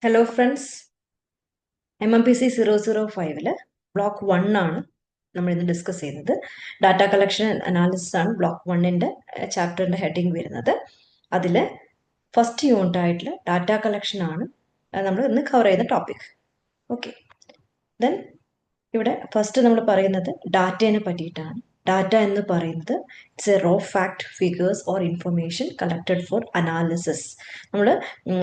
Hello friends, MMPC 005 block 1 ആണ് നമ്മൾ ഇന്ന് ഡിസ്കസ് ചെയ്യുന്നത്. ഡാറ്റ കളക്ഷൻ അനാലിസിസ് ആണ് ബ്ലോക്ക് 1ന്റെ ചാപ്റ്ററിന്റെ ഹെഡിങ് വരുന്നത്. അതിൽ ഫസ്റ്റ് യൂണിറ്റ് ആയിട്ടുള്ള ഡാറ്റ കളക്ഷൻ ആണ് നമ്മൾ ഇന്ന് കവർ ചെയ്യുന്ന ടോപ്പിക്. ഓക്കെ, ദെൻ ഇവിടെ ഫസ്റ്റ് നമ്മൾ പറയുന്നത് ഡാറ്റയെ പറ്റിയിട്ടാണ്. ഡാറ്റ എന്ന് പറയുന്നത് it's a raw fact, figures or information collected for analysis. നമ്മൾ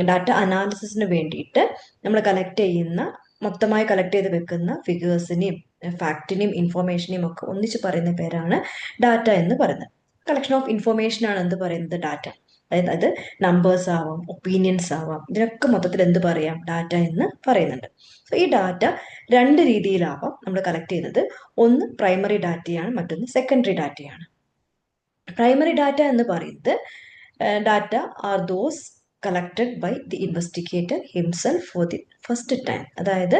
ഡാറ്റ അനാലിസിസിന് വേണ്ടിയിട്ട് നമ്മൾ കളക്ട് ചെയ്യുന്ന, മൊത്തമായി കളക്ട് ചെയ്ത് വെക്കുന്ന ഫിഗേഴ്സിനെയും ഫാക്റ്റിനെയും ഇൻഫർമേഷനെയും ഒക്കെ ഒന്നിച്ച് പറയുന്ന പേരാണ് ഡാറ്റ എന്ന് പറയുന്നത്. കളക്ഷൻ ഓഫ് ഇൻഫർമേഷൻ ആണ് എന്ത് പറയുന്നത്, ഡാറ്റ. അതായത് നമ്പേഴ്സ് ആവാം, ഒപ്പീനിയൻസ് ആവാം, ഇതിനൊക്കെ മൊത്തത്തിൽ എന്ത് പറയാം, ഡാറ്റ എന്ന് പറയുന്നുണ്ട്. സോ ഈ ഡാറ്റ രണ്ട് രീതിയിലാവാം നമ്മൾ കളക്ട് ചെയ്യുന്നത്. ഒന്ന് പ്രൈമറി ഡാറ്റയാണ്, മറ്റൊന്ന് സെക്കൻഡറി ഡാറ്റയാണ്. പ്രൈമറി ഡാറ്റ എന്ന് പറയുന്നത് data are those collected by the investigator himself for the first time. അതായത്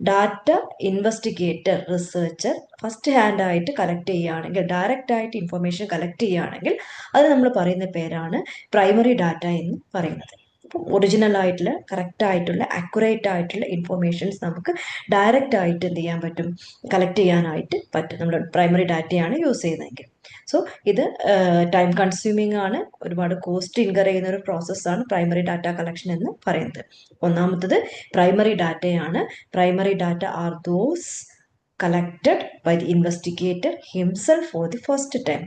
data investigator, researcher first hand ആയിട്ട് കളക്ട് ചെയ്യുകയാണെങ്കിൽ, ഡയറക്റ്റ് ആയിട്ട് ഇൻഫർമേഷൻ കളക്ട് ചെയ്യുകയാണെങ്കിൽ അത് നമ്മൾ പറയുന്ന പേരാണ് പ്രൈമറി ഡാറ്റ എന്ന് പറയുന്നത്. അപ്പം ഒറിജിനൽ ആയിട്ടുള്ള, കറക്റ്റ് ആയിട്ടുള്ള, അക്യുറേറ്റ് ആയിട്ടുള്ള ഇൻഫർമേഷൻസ് നമുക്ക് ഡയറക്റ്റ് ആയിട്ട് എന്ത് ചെയ്യാൻ പറ്റും, കളക്ട് ചെയ്യാനായിട്ട് പറ്റും. നമ്മൾ പ്രൈമറി ഡാറ്റയാണ് യൂസ് ചെയ്യുന്നതെങ്കിൽ. സോ ഇത് ടൈം കൺസ്യൂമിംഗ് ആണ്, ഒരുപാട് കോസ്റ്റ് ഇൻകർ ചെയ്യുന്ന ഒരു പ്രോസസ്സാണ് പ്രൈമറി ഡാറ്റ കളക്ഷൻ എന്ന് പറയുന്നത്. ഒന്നാമത്തത് പ്രൈമറി ഡാറ്റയാണ്. Primary data are those collected by the investigator himself for the first time.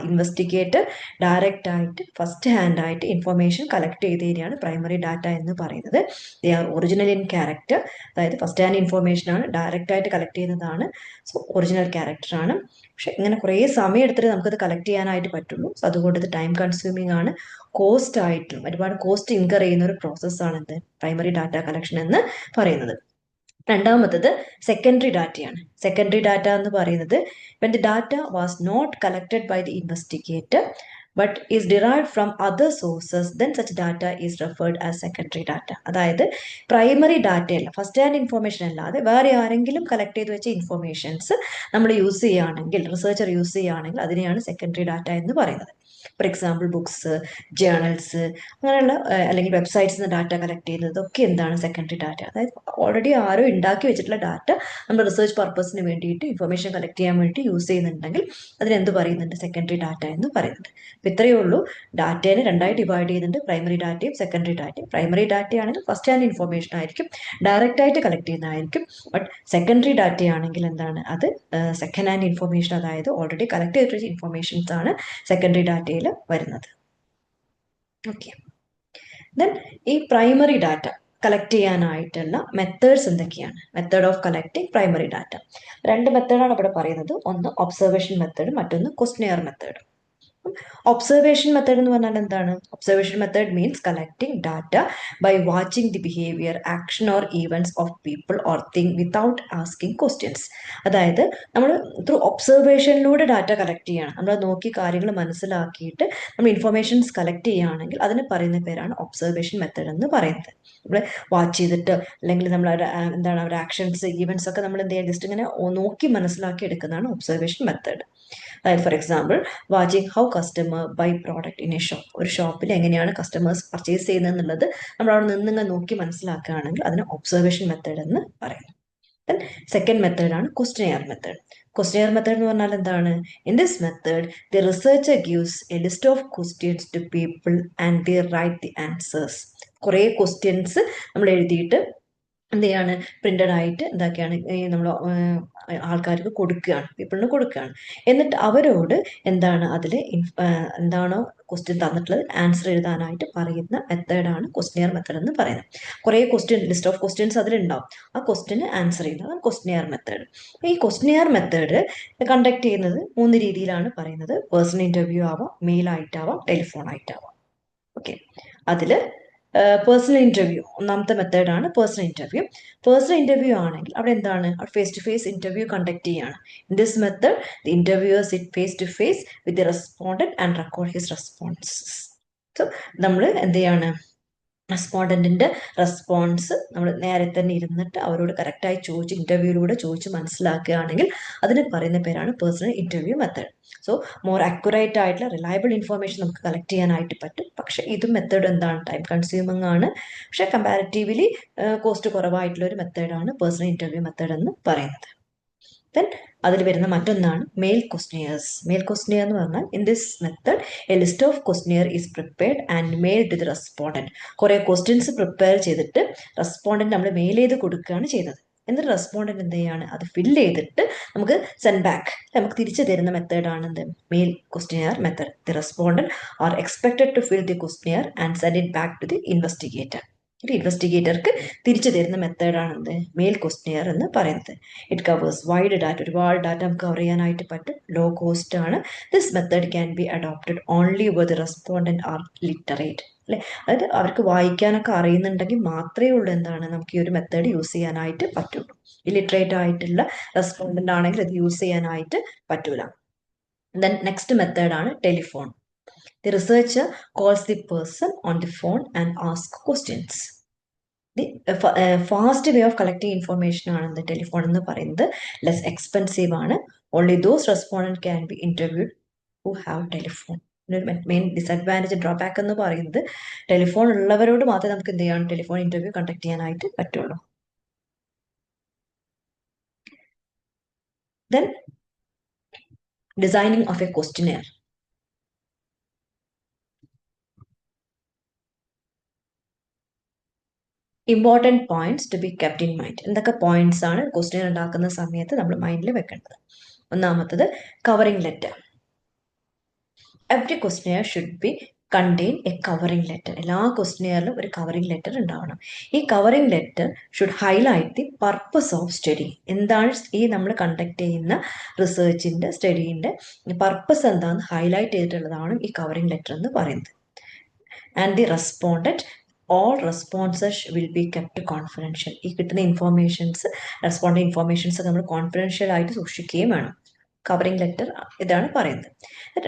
Investigator direct ആയിട്ട് ഫസ്റ്റ് ഹാൻഡ് ആയിട്ട് ഇൻഫർമേഷൻ കളക്ട് ചെയ്തതിനെയാണ് പ്രൈമറി ഡാറ്റ എന്ന് പറയുന്നത്. They are original in character. അതായത് ഫസ്റ്റ് ഹാൻഡ് ഇൻഫർമേഷൻ ആണ്, ഡയറക്റ്റ് ആയിട്ട് collect ചെയ്യുന്നതാണ്. So original character ആണ്. പക്ഷെ ഇങ്ങനെ കുറേ സമയം എടുത്തിട്ട് നമുക്കത് കളക്ട് ചെയ്യാനായിട്ട് പറ്റുള്ളൂ. സോ അതുകൊണ്ട് ഇത് ടൈം കൺസ്യൂമിംഗ് ആണ്, കോസ്റ്റ് ആയിട്ടും ഒരുപാട് കോസ്റ്റ് ഇൻകർ ചെയ്യുന്ന ഒരു പ്രോസസ്സാണ് എന്ത്, പ്രൈമറി ഡാറ്റ കളക്ഷൻ എന്ന് പറയുന്നത്. രണ്ടാമത്തത് സെക്കൻഡറി ഡാറ്റയാണ്. സെക്കൻഡറി ഡാറ്റ എന്ന് പറയുന്നത് when the data was not collected by the investigator but is derived from other sources, then such data is referred as secondary data. അതായത് പ്രൈമറി ഡാറ്റയല്ല, ഫസ്റ്റ് ഹാൻഡ് ഇൻഫർമേഷൻ അല്ലാതെ വേറെ ആരെങ്കിലും കളക്ട് ചെയ്ത് വെച്ച informations നമ്മൾ use ചെയ്യുകയാണെങ്കിൽ, റിസർച്ചർ യൂസ് ചെയ്യുകയാണെങ്കിൽ അതിനെയാണ് സെക്കൻഡറി ഡാറ്റ എന്ന് പറയുന്നത്. ഫോർ എക്സാമ്പിൾ ബുക്സ്, ജേണൽസ്, അങ്ങനെയുള്ള അല്ലെങ്കിൽ വെബ്സൈറ്റ്സിൽ ഡാറ്റ കളക്ട് ചെയ്യുന്നതൊക്കെ എന്താണ്, സെക്കൻഡറി ഡാറ്റ. അതായത് ഓൾറെഡി ആരോ ഉണ്ടാക്കി വെച്ചിട്ടുള്ള ഡാറ്റ നമ്മൾ റിസർച്ച് പർപ്പസിന് വേണ്ടിയിട്ട്, ഇൻഫർമേഷൻ കളക്ട് ചെയ്യാൻ വേണ്ടി യൂസ് ചെയ്യുന്നുണ്ടെങ്കിൽ അതിനെന്ത് പറയുന്നുണ്ട്, സെക്കൻഡറി ഡാറ്റ എന്ന് പറയുന്നുണ്ട്. അപ്പം ഇത്രയേ ഉള്ളൂ. ഡാറ്റേനെ രണ്ടായി ഡിവൈഡ് ചെയ്യുന്നുണ്ട്, പ്രൈമറി ഡാറ്റയും സെക്കൻഡറി ഡാറ്റയും. പ്രൈമറി ഡാറ്റ ആണെങ്കിൽ ഫസ്റ്റ് ഹാൻഡ് ഇൻഫർമേഷൻ ആയിരിക്കും, ഡയറക്റ്റ് ആയിട്ട് കളക്ട് ചെയ്യുന്നതായിരിക്കും. ബട്ട് സെക്കൻഡറി ഡാറ്റ ആണെങ്കിൽ എന്താണ്, അത് സെക്കൻഡ് ഹാൻഡ് ഇൻഫർമേഷൻ, അതായത് ഓൾറെഡി കളക്ട് ചെയ്തിട്ടുള്ള ഇൻഫർമേഷൻസ് ആണ് സെക്കൻഡറി ഡാറ്റയിൽ വരുന്നത്. ഓക്കെ, ദെൻ ഈ പ്രൈമറി ഡാറ്റ കളക്ട് ചെയ്യാനായിട്ടുള്ള മെത്തേഡ്സ് എന്തൊക്കെയാണ്? Method of collecting primary data. രണ്ട് മെത്തേഡാണ് ഇവിടെ പറയുന്നത്. ഒന്ന് ഒബ്സർവേഷൻ മെത്തേഡ്, മറ്റൊന്ന് ക്വസ്റ്റ്യനെയർ മെത്തേഡ്. ഒബ്സർവേഷൻ മെത്തേഡ് എന്ന് പറഞ്ഞാൽ എന്താണ്? Observation method means collecting data by watching the behaviour, action or events of people or thing without asking questions. അതായത് നമ്മൾ ത്രൂ ഒബ്സർവേഷനിലൂടെ ഡാറ്റ കളക്ട് ചെയ്യണം. നമ്മൾ നോക്കി കാര്യങ്ങൾ മനസ്സിലാക്കിയിട്ട് നമ്മൾ ഇൻഫർമേഷൻസ് കളക്ട് ചെയ്യുകയാണെങ്കിൽ അതിന് പറയുന്ന പേരാണ് ഒബ്സർവേഷൻ മെത്തേഡ് എന്ന് പറയുന്നത്. നമ്മൾ വാച്ച് ചെയ്തിട്ട്, അല്ലെങ്കിൽ നമ്മൾ എന്താണ് അവരുടെ ആക്ഷൻസ്, ഈവൻറ്റ്സ് ഒക്കെ നമ്മൾ എന്ത് ചെയ്യുക, ജസ്റ്റ് ഇങ്ങനെ നോക്കി മനസ്സിലാക്കി എടുക്കുന്നതാണ് ഒബ്സർവേഷൻ മെത്തേഡ്. അതായത് for example watching how customer buy product in a shop. ഒരു ഷോപ്പിൽ എങ്ങനെയാണ് കസ്റ്റമേഴ്സ് പർച്ചേസ് ചെയ്യുന്നത് എന്നുള്ളത് നമ്മൾ അവിടെ നിന്ന് നോക്കി മനസ്സിലാക്കുകയാണെങ്കിൽ അതിന് ഒബ്സർവേഷൻ മെത്തേഡ് എന്ന് പറയുന്നു. ദെൻ സെക്കൻഡ് മെത്തേഡാണ് ക്വസ്റ്റ്യനെയർ മെത്തേഡ്. ക്വസ്റ്റ്യനെയർ മെത്തേഡ് എന്ന് പറഞ്ഞാൽ എന്താണ്? In this method the researcher gives a list of questions to people and the write the answers. കുറേ ക്വസ്റ്റ്യൻസ് നമ്മൾ എഴുതിയിട്ട് എന്ത് ചെയ്യാണ്, പ്രിന്റഡ് ആയിട്ട് എന്താക്കിയാണ് നമ്മൾ ആൾക്കാർക്ക് കൊടുക്കുകയാണ്, പീപ്പിളിന് കൊടുക്കുകയാണ്. എന്നിട്ട് അവരോട് എന്താണ് അതിൽ എന്താണോ ക്വസ്റ്റ്യൻ തന്നിട്ടുള്ളത് ആൻസർ എഴുതാനായിട്ട് പറയുന്ന മെത്തേഡാണ് ക്വസ്റ്റ്യനെയർ മെത്തേഡ് എന്ന് പറയുന്നത്. കുറേ ക്വസ്റ്റ്യൻ, ലിസ്റ്റ് ഓഫ് ക്വസ്റ്റ്യൻസ് അതിലുണ്ടാവും, ആ ക്വസ്റ്റ്യന് ആൻസർ ചെയ്യുന്നതാണ് ക്വസ്റ്റ്യനെയർ മെത്തേഡ്. ഈ ക്വസ്റ്റ്യനെയർ മെത്തേഡ് കണ്ടക്ട് ചെയ്യുന്നത് മൂന്ന് രീതിയിലാണ് പറയുന്നത്. പേഴ്സണൽ ഇന്റർവ്യൂ ആവാം, മെയിൽ ആയിട്ടാവാം, ടെലിഫോൺ ആയിട്ടാവാം. ഓക്കെ, അതിൽ പേഴ്സണൽ ഇന്റർവ്യൂ ഒന്നാമത്തെ മെത്തേഡാണ് പേഴ്സണൽ ഇന്റർവ്യൂ. പേഴ്സണൽ ഇന്റർവ്യൂ ആണെങ്കിൽ അവിടെ എന്താണ്, face to face interview conduct ചെയ്യാണ്. In this method the interviewer sit face to face with the respondent and record his responses. So നമ്മൾ എന്ത് ചെയ്യാണ്, റെസ്പോണ്ടന്റിന്റെ റെസ്പോൺസ് നമ്മൾ നേരെ തന്നെ ഇരുന്നിട്ട് അവരോട് കറക്റ്റായി ചോദിച്ച് ഇന്റർവ്യൂയിലൂടെ ചോദിച്ച് മനസ്സിലാക്കുകയാണെങ്കിൽ അതിന് പറയുന്ന പേരാണ് personal interview method. So more accurate ആയിട്ടുള്ള റിലയബിൾ ഇൻഫർമേഷൻ നമുക്ക് കളക്ട് ചെയ്യാനായിട്ട് പറ്റും. പക്ഷെ ഇതും മെത്തേഡ് എന്താണ്, ടൈം കൺസ്യൂമിംഗ് ആണ്. പക്ഷെ കമ്പാരിറ്റീവ്ലി കോസ്റ്റ് കുറവായിട്ടുള്ള ഒരു മെത്തേഡാണ് പേഴ്സണൽ ഇന്റർവ്യൂ മെത്തേഡ് എന്ന് പറയുന്നത്. ദെൻ അതിൽ വരുന്ന മറ്റൊന്നാണ് മെയിൽ ക്വസ്റ്റ്യൻസ്. മെയിൽ ക്വസ്റ്റ്യൻ എന്ന് പറഞ്ഞാൽ in this method a list of question is prepared and mailed to the respondent. കുറെ ക്വസ്റ്റ്യൻസ് പ്രിപ്പയർ ചെയ്തിട്ട് റെസ്പോണ്ടന്റ് നമ്മൾ മെയിൽ ചെയ്ത് കൊടുക്കുകയാണ് ചെയ്യുന്നത്. എന്നിട്ട് റെസ്പോണ്ടന്റ് എന്ത് ചെയ്യാണ്, അത് ഫില്ല് ചെയ്തിട്ട് നമുക്ക് സെൻഡ് ബാക്ക്, നമുക്ക് തിരിച്ചു തരുന്ന മെത്തേഡാണ് എന്ത്, mail question method. The respondent are expected to fill the question and send it back to the investigator. ഒരു ഇൻവെസ്റ്റിഗേറ്റർക്ക് തിരിച്ചു തരുന്ന മെത്തേഡാണ് എന്ത്, മെയിൽ ക്വസ്റ്റ്യൻ എന്ന് പറയുന്നത്. ഇറ്റ് കവേഴ്സ് വൈഡ് ഡാറ്റ, ഒരുപാട് ഡാറ്റ നമുക്ക് കവർ ചെയ്യാനായിട്ട് പറ്റും. ലോ കോസ്റ്റ് ആണ്. This method can be adopted only with the respondent are literate. അല്ലെ, അതായത് അവർക്ക് വായിക്കാനൊക്കെ അറിയുന്നുണ്ടെങ്കിൽ മാത്രമേ ഉള്ളൂ എന്താണ് നമുക്ക് ഈ ഒരു മെത്തേഡ് യൂസ് ചെയ്യാനായിട്ട് പറ്റുള്ളൂ. ഇല്ലിറ്ററേറ്റ് ആയിട്ടുള്ള റെസ്പോണ്ടന്റ് ആണെങ്കിൽ ഇത് യൂസ് ചെയ്യാനായിട്ട് പറ്റൂല. ദെൻ നെക്സ്റ്റ് മെത്തേഡാണ് telephone. The researcher calls the person on the phone and asks questions. The fast way of collecting information ആണ് the telephone എന്ന് പറയുന്നത്. Less expensive ആണ്. Only those respondents can be interviewed who have telephone. Main disadvantage drawback എന്ന് പറയുന്നത് telephone ഉള്ളവരോട് മാത്രമേ നമുക്ക് എന്ത് ചെയ്യാൻ ടെലിഫോൺ ഇന്റർവ്യൂ കണ്ടക്ട് ചെയ്യാനായിട്ട് പറ്റുള്ളൂ. Then designing of a questionnaire. Important points to be kept in mind. എന്തൊക്കെ പോയിന്റ്സ് ആണ് ക്വസ്റ്റ്യൻ ഉണ്ടാക്കുന്ന സമയത്ത് നമ്മൾ മൈൻഡിൽ വെക്കേണ്ടത്? ഒന്നാമത്തത് covering letter. Every question should be contain a covering letter. എല്ലാ ക്വസ്റ്റ്യനിലും ഒരു കവറിംഗ് ലെറ്റർ ഉണ്ടാവണം. ഈ covering letter should highlight the purpose of study. എന്താണ് ഈ നമ്മൾ കണ്ടക്ട് ചെയ്യുന്ന റിസർച്ചിന്റെ സ്റ്റഡീന്റെ പർപ്പസ് എന്താണെന്ന് ഹൈലൈറ്റ് ചെയ്തിട്ടുള്ളതാണ് ഈ കവറിംഗ് ലെറ്റർ എന്ന് പറയുന്നത്. And the respondent, all responses will be kept confidential. ഈ കിട്ടുന്ന ഇൻഫോർമേഷൻസ്, റെസ്പോണ്ട് ഇൻഫോർമേഷൻസ് നമ്മൾ കോൺഫിഡൻഷ്യൽ ആയിട്ട് സൂക്ഷിക്കുകയും വേണം. കവറിംഗ് ലെറ്റർ ഇതാണ് പറയുന്നത്.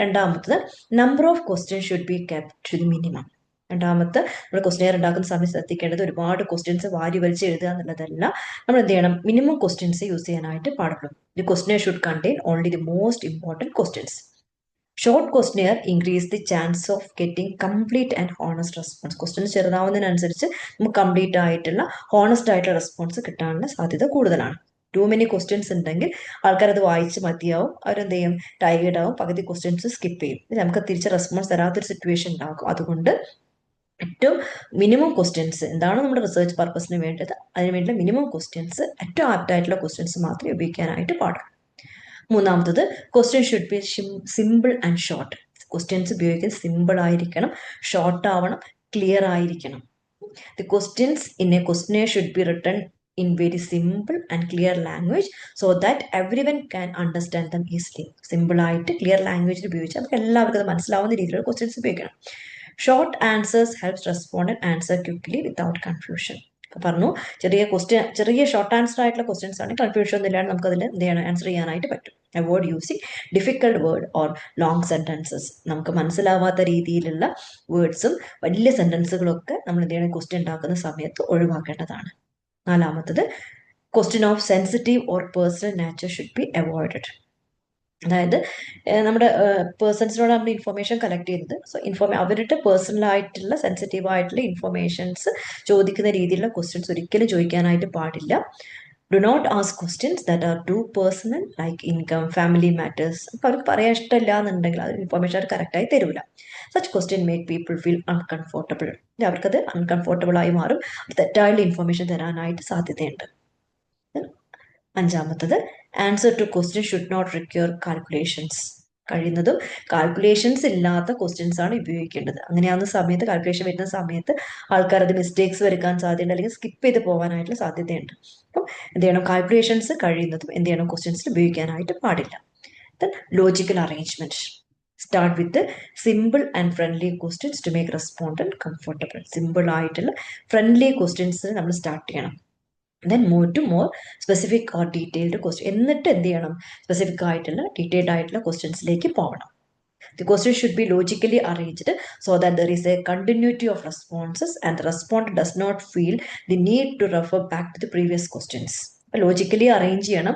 രണ്ടാമത്തത് number of question should be kept to the minimum. രണ്ടാമത്തെ നമ്മൾ ക്വസ്റ്റ്യൻ ഉണ്ടാക്കുന്ന സമയത്ത് ശ്രദ്ധിക്കേണ്ടത് ഒരുപാട് ക്വസ്റ്റ്യൻസ് വാരി വലിച്ച് എഴുതുക എന്നുള്ളതല്ല. നമ്മൾ എന്ത് ചെയ്യണം, മിനിമം ക്വസ്റ്റ്യൻസ് യൂസ് ചെയ്യാനായിട്ട് പാടുള്ളൂ. The question should contain only the most important questions. Short questionnaire increase the chance of getting complete and honest response. Question ചെറുതാവുന്നതിനനുസരിച്ച് നമുക്ക് കംപ്ലീറ്റ് ആയിട്ടുള്ള ഹോണസ്റ്റ് ആയിട്ടുള്ള റെസ്പോൺസ് കിട്ടാനുള്ള സാധ്യത കൂടുതലാണ്. ടു മെനി ക്വസ്റ്റ്യൻസ് ഉണ്ടെങ്കിൽ ആൾക്കാർ അത് വായിച്ച് മതിയാവും, അവരെന്ത് ചെയ്യും, ടയേർഡ് ആവും, പകുതി ക്വസ്റ്റ്യൻസ് സ്കിപ്പ് ചെയ്യും. ഇത് നമുക്ക് തിരിച്ച് റെസ്പോൺസ് തരാത്തൊരു സിറ്റുവേഷൻ ഉണ്ടാകും. അതുകൊണ്ട് ഏറ്റവും മിനിമം ക്വസ്റ്റ്യൻസ് എന്താണ് നമ്മുടെ റിസർച്ച് പർപ്പസിന് വേണ്ടത്, അതിന് വേണ്ടിയുള്ള മിനിമം ക്വസ്റ്റ്യൻസ്, ഏറ്റവും ആപ്റ്റ് ആയിട്ടുള്ള ക്വസ്റ്റ്യൻസ് മാത്രമേ ഉപയോഗിക്കാനായിട്ട് പാടുള്ളൂ. മൂന്നാമത്തത് question should B simple and short. Questions ഉപയോഗിക്കുന്നത് സിമ്പിൾ ആയിരിക്കണം, ഷോർട്ട് ആവണം, ക്ലിയർ ആയിരിക്കണം. The questions in A question should be written in very simple and clear language so that everyone can understand them easily. Simple ആയിട്ട് clear ലാംഗ്വേജിൽ ഉപയോഗിച്ച് നമുക്ക് എല്ലാവർക്കും അത് മനസ്സിലാവുന്ന രീതിയിലുള്ള ക്വസ്റ്റ്യൻസ് ഉപയോഗിക്കണം. Short answers helps respondent answer quickly without confusion. പറഞ്ഞു, ചെറിയ ഷോർട്ട് ആൻസർ ആയിട്ടുള്ള ക്വസ്റ്റ്യൻസ് ആണ്, കൺഫ്യൂഷൻ ഒന്നും ഇല്ലാണ്ട് നമുക്ക് അതിൽ എന്ത് ചെയ്യണം, ആൻസർ ചെയ്യാനായിട്ട് പറ്റും. Avoid using difficult word or long sentences. നമുക്ക് മനസ്സിലാവാത്ത രീതിയിലുള്ള വേർഡ്സും വലിയ സെന്റൻസുകളൊക്കെ നമ്മൾ എന്ത് ചെയ്യണം, ക്വസ്റ്റ്യൻ ഉണ്ടാക്കുന്ന സമയത്ത് ഒഴിവാക്കേണ്ടതാണ്. നാലാമത്തത് question of sensitive or personal nature should be avoided. അതായത് നമ്മുടെ പേഴ്സൺസിനോട് നമ്മൾ ഇൻഫർമേഷൻ കളക്ട് ചെയ്യുന്നത്, സോ അവരുടെ പേഴ്സണൽ ആയിട്ടുള്ള സെൻസിറ്റീവ് ആയിട്ടുള്ള ഇൻഫർമേഷൻസ് ചോദിക്കുന്ന രീതിയിലുള്ള ക്വസ്റ്റ്യൻസ് ഒരിക്കലും ചോദിക്കാനായിട്ട് പാടില്ല. Do not ask questions that are too personal like income, family matters. അപ്പോൾ അവർക്ക് പറയാൻ ഇഷ്ടമില്ല എന്നുണ്ടെങ്കിൽ അത് ഇൻഫർമേഷൻ അവർ കറക്റ്റായി തരൂല. Such question make people feel uncomfortable. അവർക്കത് അൺകംഫോർട്ടബിൾ ആയി മാറും, തെറ്റായുള്ള ഇൻഫർമേഷൻ തരാനായിട്ട് സാധ്യതയുണ്ട്. അഞ്ചാമത്തത് answer to question should not require calculations. കഴിയുന്നതും കാൽക്കുലേഷൻസ് ഇല്ലാത്ത ക്വസ്റ്റ്യൻസ് ആണ് ഉപയോഗിക്കേണ്ടത്. അങ്ങനെയാവുന്ന സമയത്ത്, കാൽക്കുലേഷൻ വരുന്ന സമയത്ത് ആൾക്കാർ അത് മിസ്റ്റേക്സ് വരുത്താൻ സാധ്യതയുണ്ട്, അല്ലെങ്കിൽ സ്കിപ്പ് ചെയ്ത് പോകാനായിട്ടുള്ള സാധ്യതയുണ്ട്. അപ്പം എന്ത് ചെയ്യണം, കാൽക്കുലേഷൻസ് കഴിയുന്നതും എന്ത് ചെയ്യണം, ക്വസ്റ്റ്യൻസിൽ ഉപയോഗിക്കാനായിട്ട് പാടില്ല. Then logical arrangement. Start with simple and friendly questions to make respondent comfortable. Simple ആയിട്ടുള്ള ഫ്രണ്ട്ലി ക്വസ്റ്റ്യൻസ് നമ്മൾ സ്റ്റാർട്ട് ചെയ്യണം. Then move to more specific or detailed question. എന്നിട്ട് എന്ത് ചെയ്യണം, സ്പെസിഫിക് ആയിട്ടുള്ള ഡീറ്റെയിൽഡ് ആയിട്ടുള്ള ക്വസ്റ്റ്യൻസിലേക്ക് പോകണം. The question should be logically arranged so that there is a continuity of responses and the respondent does not feel the need to refer back to the previous questions. Logically arrange ചെയ്യണം.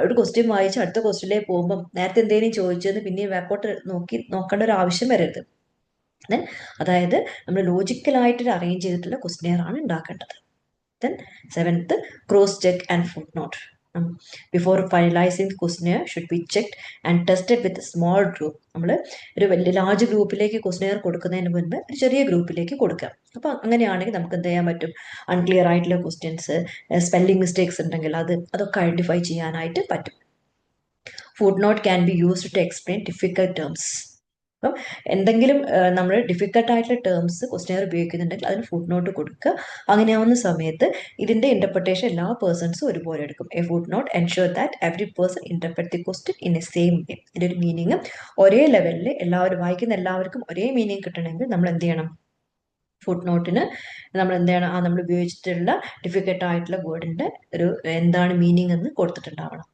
ഒരു question വായിച്ച് അടുത്ത ക്വസ്റ്റ്യനിലേക്ക് പോകുമ്പോൾ നേരത്തെ എന്തെങ്കിലും ചോദിച്ചത് പിന്നെ ബാക്കോട്ട് നോക്കേണ്ട ഒരു ആവശ്യം വരരുത്. അതായത് നമ്മൾ ലോജിക്കലായിട്ട് അറേഞ്ച് ചെയ്തിട്ടുള്ള ക്വസ്റ്റ്യൻ ആണ് ഉണ്ടാക്കേണ്ടത്. Then 7th, cross check and footnote. Before finalizing the questionnaire should be checked and tested with a small group. നമ്മൾ ഒരു വലിയ ലാർജ് ഗ്രൂപ്പിലേക്ക് ക്വസ്റ്റ്യൻ കൊടുക്കുന്നതിന് മുൻപ് ഒരു ചെറിയ ഗ്രൂപ്പിലേക്ക് കൊടുക്കുക. അപ്പോൾ അങ്ങനെയാണെങ്കിൽ നമുക്ക് എന്ത് ചെയ്യാൻ പറ്റും, അൺക്ലിയർ ആയിട്ടുള്ള ക്വസ്റ്റ്യൻസ്, സ്പെല്ലിംഗ് മിസ്റ്റേക്സ് ഉണ്ടെങ്കിൽ അതൊക്കെ ഐഡന്റിഫൈ ചെയ്യാനായിട്ട് പറ്റും. Footnote can be used to explain difficult terms. അപ്പം എന്തെങ്കിലും നമ്മൾ ഡിഫിക്കൽട്ടായിട്ടുള്ള ടേംസ് ക്വസ്റ്റ്യൻ ഉപയോഗിക്കുന്നുണ്ടെങ്കിൽ അതിന് ഫുട് നോട്ട് കൊടുക്കുക. അങ്ങനെയാവുന്ന സമയത്ത് ഇതിന്റെ ഇന്റർപ്രിട്ടേഷൻ എല്ലാ പേഴ്സൺസും ഒരുപോലെ എടുക്കും. A footnote ensure that every person interpret the question in a same way. ഇതിന്റെ ഒരു മീനിങ് ഒരേ ലെവലിൽ എല്ലാവരും വായിക്കുന്ന എല്ലാവർക്കും ഒരേ മീനിങ് കിട്ടണമെങ്കിൽ നമ്മൾ എന്ത് ചെയ്യണം, ഫുട് നോട്ടിന് നമ്മൾ എന്താണ് നമ്മൾ ഉപയോഗിച്ചിട്ടുള്ള ഡിഫിക്കൽട്ട് ആയിട്ടുള്ള വേർഡിന്റെ ഒരു എന്താണ് മീനിങ് എന്ന് കൊടുത്തിട്ടുണ്ടാവണം.